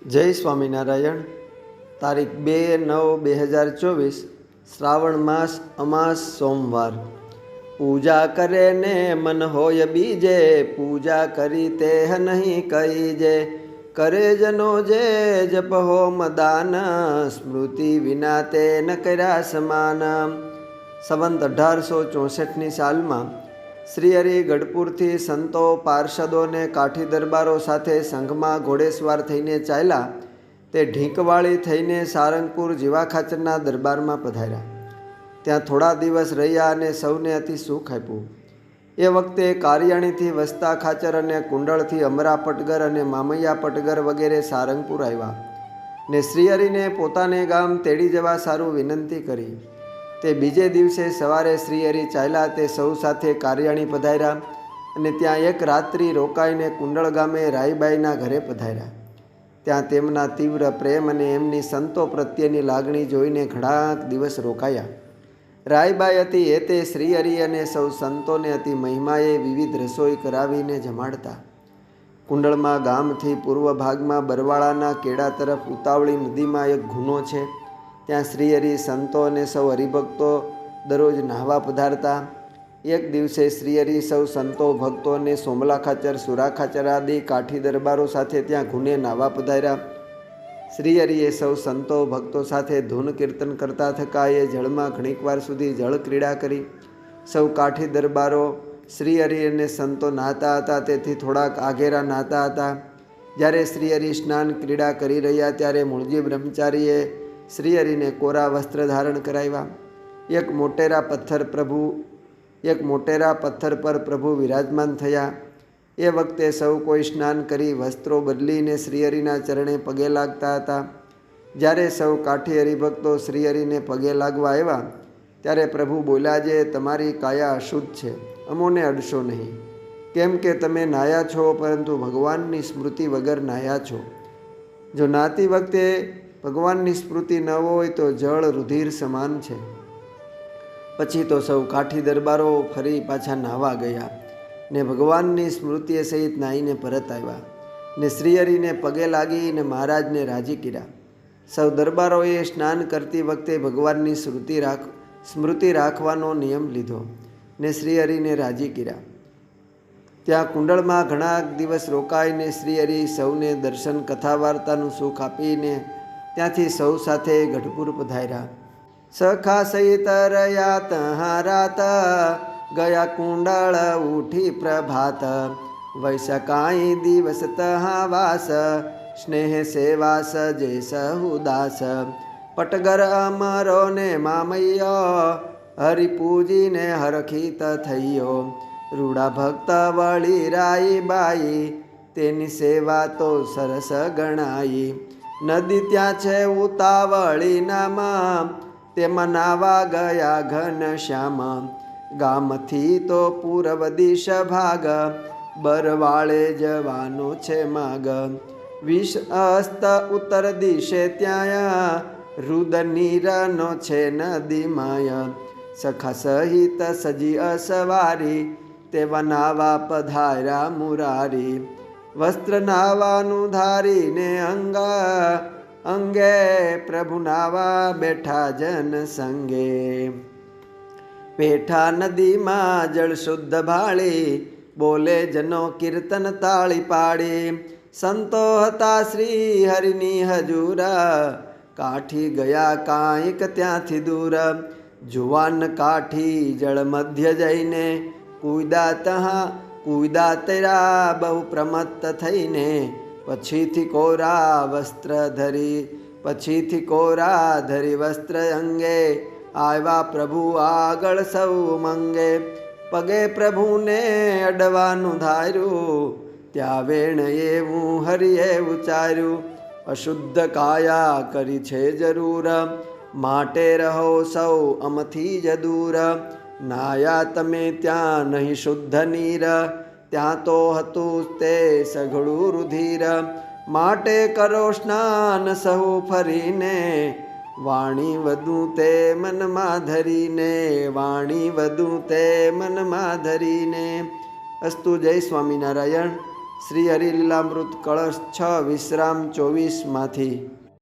જય સ્વામિનારાયણ। તારીખ 2/9/2024 શ્રાવણ માસ અમાસ સોમવાર। પૂજા કરે ને મન હોય બીજે, પૂજા કરી તે નહીં કહીજે। કરે જનો જે જપ હોમ દાન, સ્મૃતિ વિના તે ન કર્યા સમાન। સંવંત 1864ની સાલમાં શ્રી હરિ ગઢપુરથી સંતો પાર્ષદોને કાઠી દરબારો સાથે સંઘમાં ઘોડેસવાર થઈને ચાલ્યા તે ઢીંકવાળી થઈને સારંગપુર જીવાખાચરના દરબારમાં પધાર્યા। ત્યાં થોડા દિવસ રહ્યા અને સૌને અતિ સુખ આપ્યું। એ વખતે કારિયાણીથી વસ્તા ખાચર અને કુંડળથી અમરા પટગર અને મામૈયા પટગર વગેરે સારંગપુર આવ્યા ને શ્રીહરિને પોતાને ગામ તેડી જવા સારું વિનંતી કરી। તે બીજે દિવસે સવારે શ્રીહરિ ચાલ્યા તે સૌ સાથે કારિયાણી પધાર્યા અને ત્યાં એક રાત્રિ રોકાઈને કુંડળ ગામે રાયબાઈના ઘરે પધાર્યા। ત્યાં તેમના તીવ્ર પ્રેમ અને એમની સંતો પ્રત્યેની લાગણી જોઈને ઘણા દિવસ રોકાયા। રાયબાઈ અતિ હેતે શ્રીહરિ અને સૌ સંતોને અતિ મહિમાએ વિવિધ રસોઈ કરાવીને જમાડતા। કુંડળમાં ગામથી પૂર્વ ભાગમાં બરવાળાના કેડા તરફ ઉતાવળી નદીમાં એક ગુનો છે। ત્યાં શ્રીહરિ સંતો અને સૌ હરિભક્તો દરરોજ નાહવા પધારતા। એક દિવસે શ્રીહરિ સૌ સંતો ભક્તો અને સોમલા ખાચર સુરા ખાચર આદિ કાઠી દરબારો સાથે ત્યાં ગુને નાહવા પધાર્યા। શ્રીહરિએ સૌ સંતો ભક્તો સાથે ધૂન કીર્તન કરતા થકા એ જળમાં ઘણીક વાર સુધી જળ ક્રીડા કરી। સૌ કાઠી દરબારો શ્રીહરિ અને સંતો નાહતા હતા તેથી થોડાક આગેરા નાહતા હતા। જ્યારે શ્રીહરિ સ્નાન ક્રીડા કરી રહ્યા ત્યારે મૂળજી બ્રહ્મચારીએ શ્રીહરિને કોરા વસ્ત્ર ધારણ કરાવ્યા। એક મોટેરા પથ્થર પર પ્રભુ વિરાજમાન થયા। એ વખતે સૌ કોઈ સ્નાન કરી વસ્ત્રો બદલીને શ્રીહરિના ચરણે પગે લાગતા હતા। જ્યારે સૌ કાઠી હરિભક્તો શ્રીહરિને પગે લાગવા આવ્યા ત્યારે પ્રભુ બોલ્યા, જે તમારી કાયા અશુદ્ધ છે, અમોને અડશો નહીં, કેમ કે તમે નાહ્યા છો પરંતુ ભગવાનની સ્મૃતિ વગર નાહ્યા છો। જો નાતી વખતે ભગવાનની સ્મૃતિ ન હોય તો જળ રુધિર સમાન છે। પછી તો સૌ કાઠી દરબારો ફરી પાછા નાહવા ગયા ને ભગવાનની સ્મૃતિએ સહિત નાહીને પરત આવ્યા ને શ્રીહરિને પગે લાગીને મહારાજને રાજી કર્યા। સૌ દરબારોએ સ્નાન કરતી વખતે ભગવાનની સ્મૃતિ રાખવાનો નિયમ લીધો ને શ્રીહરિને રાજી કર્યા। ત્યાં કુંડળમાં ઘણા દિવસ રોકાઈને શ્રીહરિ સૌને દર્શન કથા વાર્તાનું સુખ આપીને ત્યાંથી સૌ સાથે ગઢપુર પધાર્યા। સખા સહિત રહ્યા તહાં રાત, ગયા કુંડળ ઉઠી પ્રભાત, વૈશ કાંઈ દિવસ તહાં વાસ, સ્નેહ સેવાસ જે સહુદાસ, પટગર અમરો ને મામૈયો, હરિપૂજીને હરખિત થયો, રૂડા ભક્ત વળી રાયબાઈ, તેની સેવા તો સરસ ગણાઈ। નદી ત્યાં છે ઉતાવળી નામ, તેમાં નાવા ગયા ઘનશ્યામ, ગામથી તો પૂર્વ દિશ ભાગ, બરવાળે જવાનો છે માગ, વિષ અસ્ત ઉત્તર દિશે ત્યાં, રુદનીરનો છે નદીમાય, સખા સહિત સજી અસવારી, તેવા નાવા પધાર્યા મુરારી, વસ્ત્ર નાવાનું ધારીને અંગે, પ્રભુ નાવા બેઠા જન સંગે, બેઠા નદીમાં જળ શુદ્ધ ભાળી, બોલે જનો કીર્તન તાળી પાડી, સંતો હતા શ્રી હરિની હજૂર, કાઠી ગયા કાંઈક ત્યાંથી દૂર, જુવાન કાઠી જળ મધ્ય જઈને, કૂદા તેરા બહુ પ્રમત્ત થઈને, પછીથી કોરા ધરી વસ્ત્ર અંગે, આવ્યા પ્રભુ આગળ સૌ મંગે, પગે પ્રભુને અડવાનું ધાર્યું, ત્યાં વેણ એવું હરિએ ઉચ્ચાર્યું, અશુદ્ધ કાયા કરી છે જરૂર, માટે રહો સૌ અમથી જ દૂર, નાયા તમે ત્યાં નહીં શુદ્ધ નીર, ત્યાં તો હતું તે સઘળું રુધિર, માટે કરો સ્નાન સહુ ફરીને, વાણી વધુ તે મનમાં ધરીને। અસ્તુ જય સ્વામિનારાયણ। શ્રી હરિલીલામૃત કળશ 6 વિશ્રામ 24માંથી